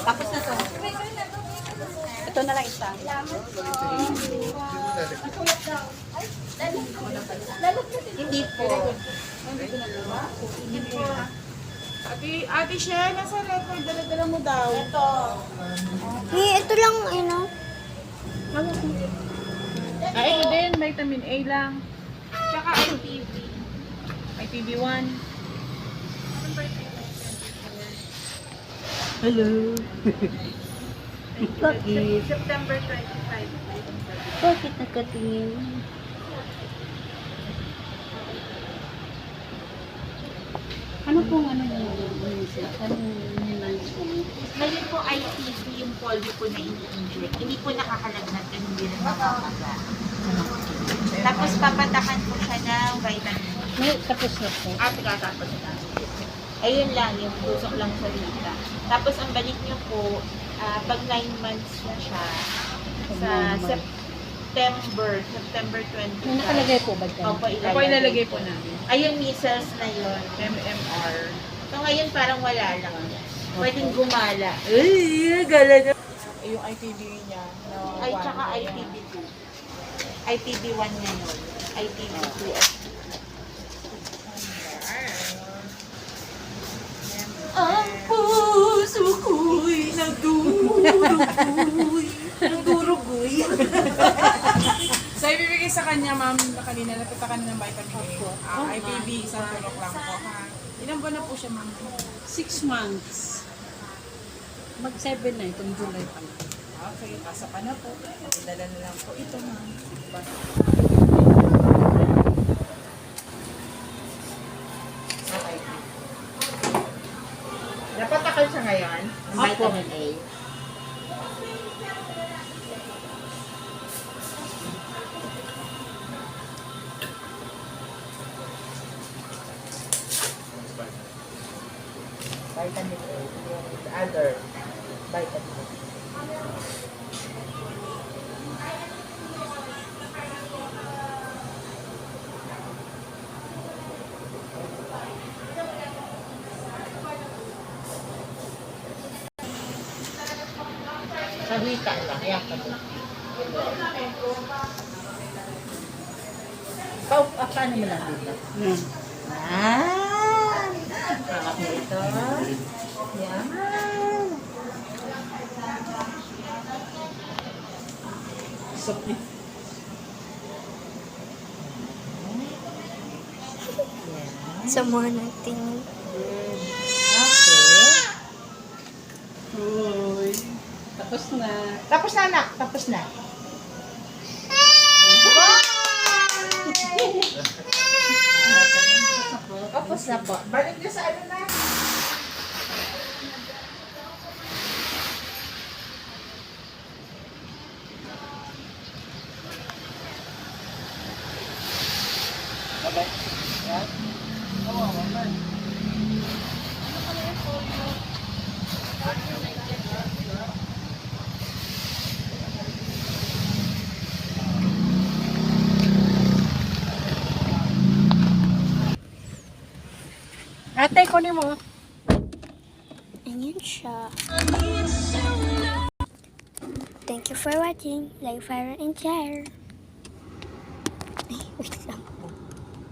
Tapos na to. Ito na lang isa. Hindi po. Hindi po. Ate Shea, nasa record, dala-dala mo daw. Ito. Ito lang, ano. Ito din, vitamin A lang. Tsaka ITV. ITV1. Hello. Bakit? September 25. Bakit nakatingin? Ano pong ano niyo? Anong nilans mo? Ngayon po ITV yung polio po na ini-inject. Hindi po nakakalagnat at hindi rin nakakaga. Tapos papatakan po siya ng vitamin. May tapos na po. Tapos na. Ayun lang, yung tusok lang sa dita. Tapos ang balik niyo po, pag 9 months na siya, sa September 25. May nakalagay po ba dyan? Opo, Ako ilalagay po namin. Ayun, measles na yun. MMR. So ngayon parang wala lang. Pwedeng gumala. Ay, gala na. Yung ITV niya. Na Ay, one. tsaka ITB2. ITB1 niya nun. ITB2. Ang puso ko'y nagdurugoy. Nagdurugoy. So, ibibigay sa kanya, ma'am, na kanina, napunta ka na ng vitamin A. IPV, isang tulok lang po, ha? Ilang buwan na po siya, ma'am? 6 months. Mag-7 na itong July pa lang. Okay, pasa pa na po. Dala na lang po ito, ma'am. Okay. Napatakal siya ngayon. Ang vitamin A. Vitamin A. Yung other vitamin A. Sawita lang. Ayan ka doon. Paano mo lang dito? Yan. Yan. Hawak mo ito. Yan. Sorry. Sa mga nagtingin. Okay. Uy. Tapos na. Tapos na, anak. Tapos na. Tapos na po. Balik niyo sa ano na. Ate, kunin mo. Ayan siya. Thank you for watching. Like, fire, and share. Ay, wait lang.